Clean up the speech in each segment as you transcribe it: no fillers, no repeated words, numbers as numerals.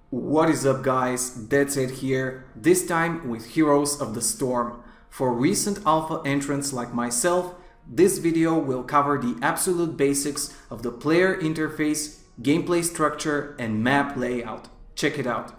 What is up guys, That's It here, this time with Heroes of the Storm. For recent alpha entrants like myself, this video will cover the absolute basics of the player interface, gameplay structure and map layout. Check it out.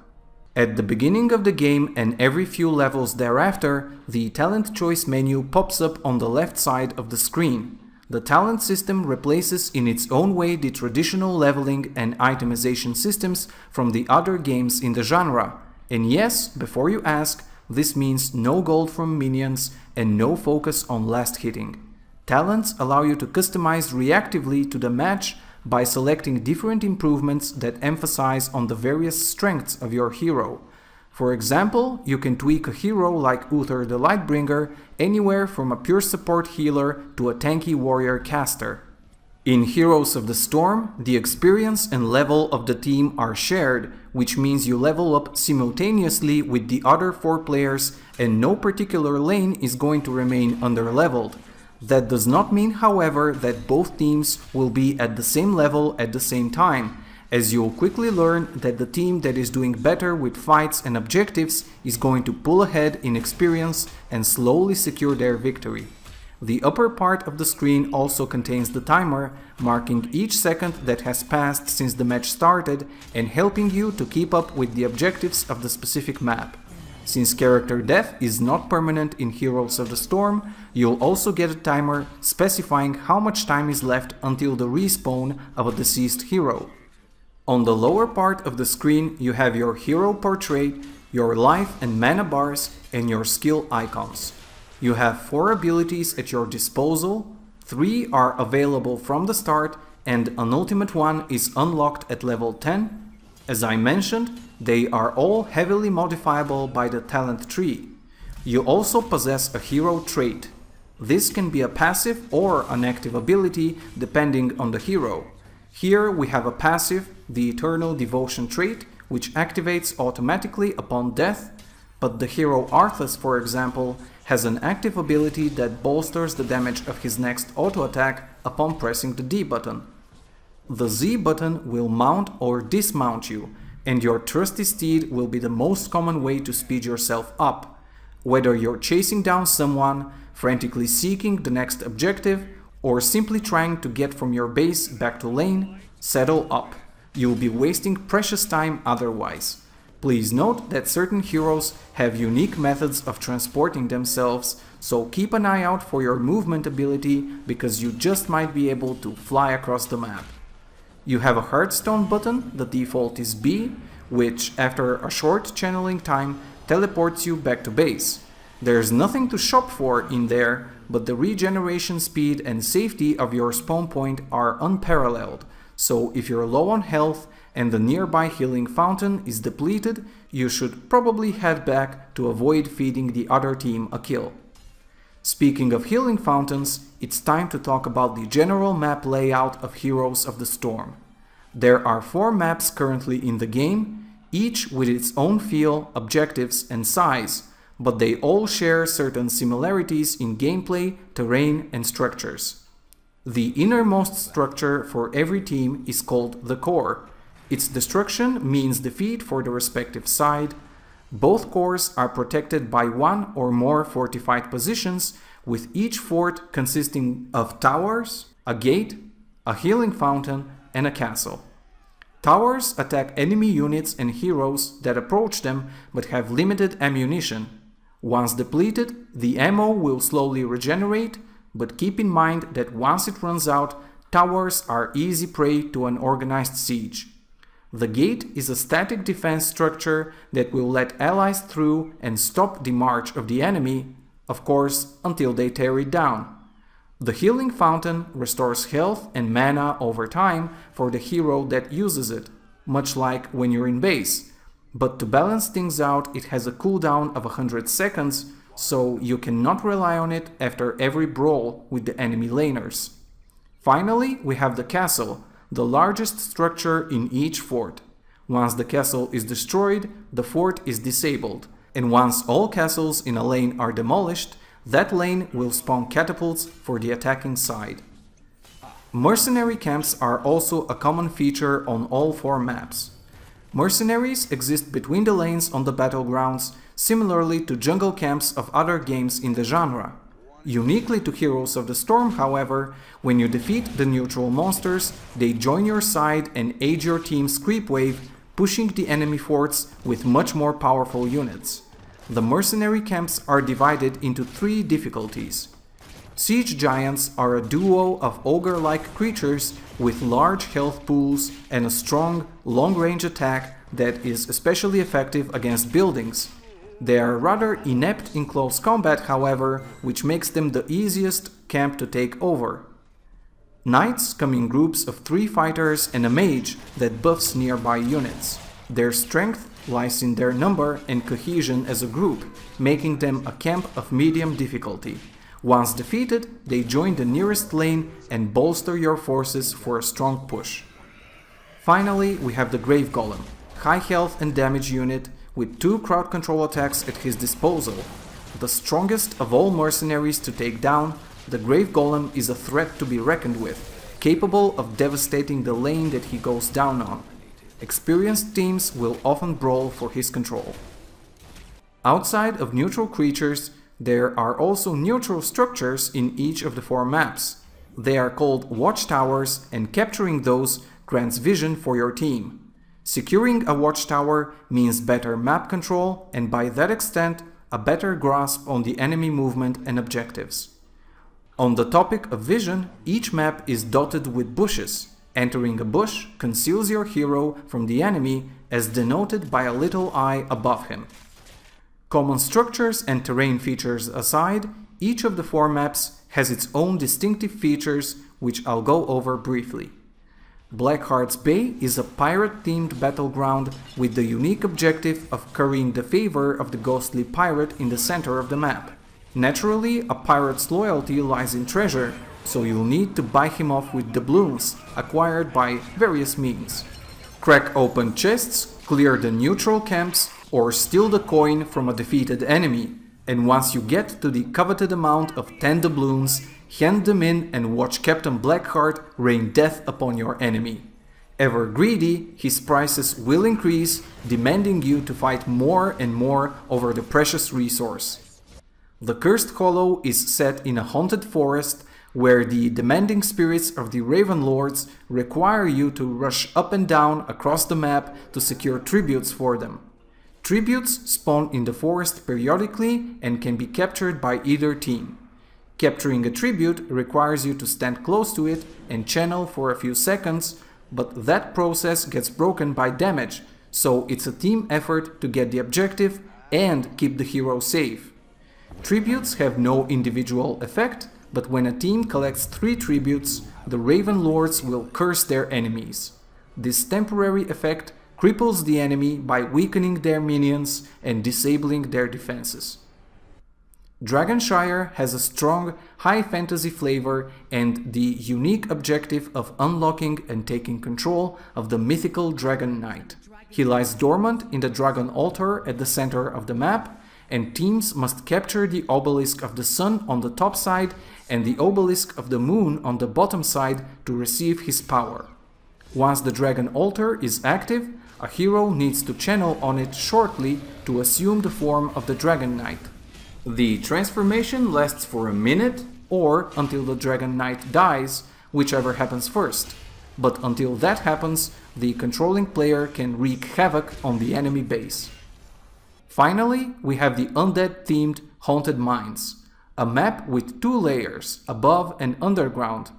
At the beginning of the game and every few levels thereafter, the talent choice menu pops up on the left side of the screen. The talent system replaces in its own way the traditional leveling and itemization systems from the other games in the genre. And yes, before you ask, this means no gold from minions and no focus on last hitting. Talents allow you to customize reactively to the match by selecting different improvements that emphasize on the various strengths of your hero. For example, you can tweak a hero like Uther the Lightbringer anywhere from a pure support healer to a tanky warrior caster. In Heroes of the Storm, the experience and level of the team are shared, which means you level up simultaneously with the other 4 players and no particular lane is going to remain underleveled. That does not mean, however, that both teams will be at the same level at the same time, as you'll quickly learn that the team that is doing better with fights and objectives is going to pull ahead in experience and slowly secure their victory. The upper part of the screen also contains the timer, marking each second that has passed since the match started and helping you to keep up with the objectives of the specific map. Since character death is not permanent in Heroes of the Storm, you'll also get a timer specifying how much time is left until the respawn of a deceased hero. On the lower part of the screen you have your hero portrait, your life and mana bars and your skill icons. You have 4 abilities at your disposal, 3 are available from the start and an ultimate one is unlocked at level 10. As I mentioned, they are all heavily modifiable by the talent tree. You also possess a hero trait. This can be a passive or an active ability depending on the hero. Here we have a passive, the Eternal Devotion trait, which activates automatically upon death, but the hero Arthas, for example, has an active ability that bolsters the damage of his next auto attack upon pressing the D button. The Z button will mount or dismount you, and your trusty steed will be the most common way to speed yourself up. Whether you're chasing down someone, frantically seeking the next objective, or simply trying to get from your base back to lane, settle up. You'll be wasting precious time otherwise. Please note that certain heroes have unique methods of transporting themselves, so keep an eye out for your movement ability because you just might be able to fly across the map. You have a Hearthstone button, the default is B, which after a short channeling time teleports you back to base. There's nothing to shop for in there, but the regeneration speed and safety of your spawn point are unparalleled, so if you're low on health and the nearby healing fountain is depleted, you should probably head back to avoid feeding the other team a kill. Speaking of healing fountains, it's time to talk about the general map layout of Heroes of the Storm. There are 4 maps currently in the game, each with its own feel, objectives and size, but they all share certain similarities in gameplay, terrain and structures. The innermost structure for every team is called the core. Its destruction means defeat for the respective side. Both cores are protected by 1 or more fortified positions, with each fort consisting of towers, a gate, a healing fountain and a castle. Towers attack enemy units and heroes that approach them but have limited ammunition. Once depleted, the ammo will slowly regenerate, but keep in mind that once it runs out, towers are easy prey to an organized siege. The gate is a static defense structure that will let allies through and stop the march of the enemy, of course, until they tear it down. The healing fountain restores health and mana over time for the hero that uses it, much like when you're in base. But to balance things out, it has a cooldown of 100 seconds, so you cannot rely on it after every brawl with the enemy laners. Finally, we have the castle, the largest structure in each fort. Once the castle is destroyed, the fort is disabled, and once all castles in a lane are demolished, that lane will spawn catapults for the attacking side. Mercenary camps are also a common feature on all 4 maps. Mercenaries exist between the lanes on the battlegrounds, similarly to jungle camps of other games in the genre. Uniquely to Heroes of the Storm, however, when you defeat the neutral monsters, they join your side and aid your team's creep wave, pushing the enemy forts with much more powerful units. The mercenary camps are divided into 3 difficulties. Siege Giants are a duo of ogre-like creatures with large health pools and a strong, long-range attack that is especially effective against buildings. They are rather inept in close combat, however, which makes them the easiest camp to take over. Knights come in groups of 3 fighters and a mage that buffs nearby units. Their strength lies in their number and cohesion as a group, making them a camp of medium difficulty. Once defeated, they join the nearest lane and bolster your forces for a strong push. Finally, we have the Grave Golem, high health and damage unit with 2 crowd control attacks at his disposal. The strongest of all mercenaries to take down, the Grave Golem is a threat to be reckoned with, capable of devastating the lane that he goes down on. Experienced teams will often brawl for his control. Outside of neutral creatures, there are also neutral structures in each of the 4 maps. They are called watchtowers, and capturing those grants vision for your team. Securing a watchtower means better map control and by that extent a better grasp on the enemy movement and objectives. On the topic of vision, each map is dotted with bushes. Entering a bush conceals your hero from the enemy as denoted by a little eye above him. Common structures and terrain features aside, each of the 4 maps has its own distinctive features which I'll go over briefly. Blackheart's Bay is a pirate-themed battleground with the unique objective of currying the favor of the ghostly pirate in the center of the map. Naturally, a pirate's loyalty lies in treasure, so you'll need to buy him off with doubloons, acquired by various means. Crack open chests, clear the neutral camps, or steal the coin from a defeated enemy, and once you get to the coveted amount of 10 doubloons, hand them in and watch Captain Blackheart rain death upon your enemy. Ever greedy, his prices will increase, demanding you to fight more and more over the precious resource. The Cursed Hollow is set in a haunted forest where the demanding spirits of the Raven Lords require you to rush up and down across the map to secure tributes for them. Tributes spawn in the forest periodically and can be captured by either team. Capturing a tribute requires you to stand close to it and channel for a few seconds, but that process gets broken by damage, so it's a team effort to get the objective and keep the hero safe. Tributes have no individual effect, but when a team collects 3 tributes, the Raven Lords will curse their enemies. This temporary effect cripples the enemy by weakening their minions and disabling their defenses. Dragonshire has a strong, high fantasy flavor and the unique objective of unlocking and taking control of the mythical Dragon Knight. He lies dormant in the Dragon Altar at the center of the map, and teams must capture the Obelisk of the Sun on the top side and the Obelisk of the Moon on the bottom side to receive his power. Once the Dragon Altar is active, a hero needs to channel on it shortly to assume the form of the Dragon Knight. The transformation lasts for a minute or until the Dragon Knight dies, whichever happens first. But until that happens, the controlling player can wreak havoc on the enemy base. Finally, we have the undead-themed Haunted Mines, a map with 2 layers, above and underground.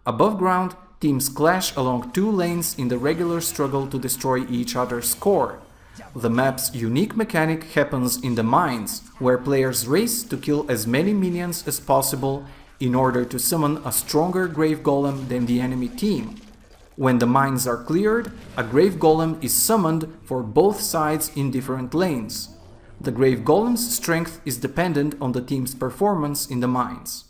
Above ground, teams clash along 2 lanes in the regular struggle to destroy each other's core. The map's unique mechanic happens in the mines, where players race to kill as many minions as possible in order to summon a stronger Grave Golem than the enemy team. When the mines are cleared, a Grave Golem is summoned for both sides in different lanes. The Grave Golem's strength is dependent on the team's performance in the mines.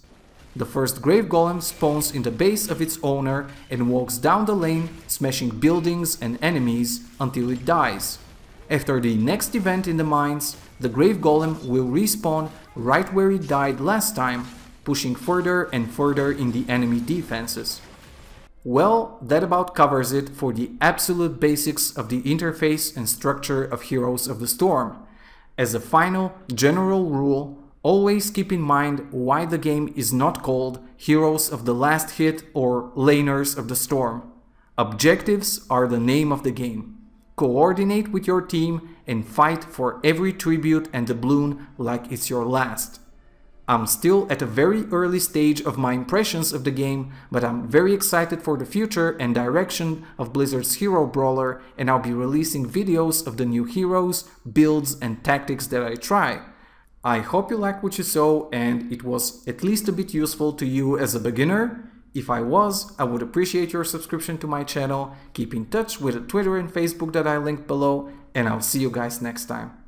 The first Grave Golem spawns in the base of its owner and walks down the lane, smashing buildings and enemies until it dies. After the next event in the mines, the Grave Golem will respawn right where it died last time, pushing further and further in the enemy defenses. Well, that about covers it for the absolute basics of the interface and structure of Heroes of the Storm. As a final general rule, always keep in mind why the game is not called Heroes of the Last Hit or Laners of the Storm. Objectives are the name of the game. Coordinate with your team and fight for every tribute and doubloon like it's your last. I'm still at a very early stage of my impressions of the game, but I'm very excited for the future and direction of Blizzard's Hero Brawler, and I'll be releasing videos of the new heroes, builds and tactics that I try. I hope you liked what you saw and it was at least a bit useful to you as a beginner. If I was, I would appreciate your subscription to my channel, keep in touch with the Twitter and Facebook that I linked below, and I'll see you guys next time.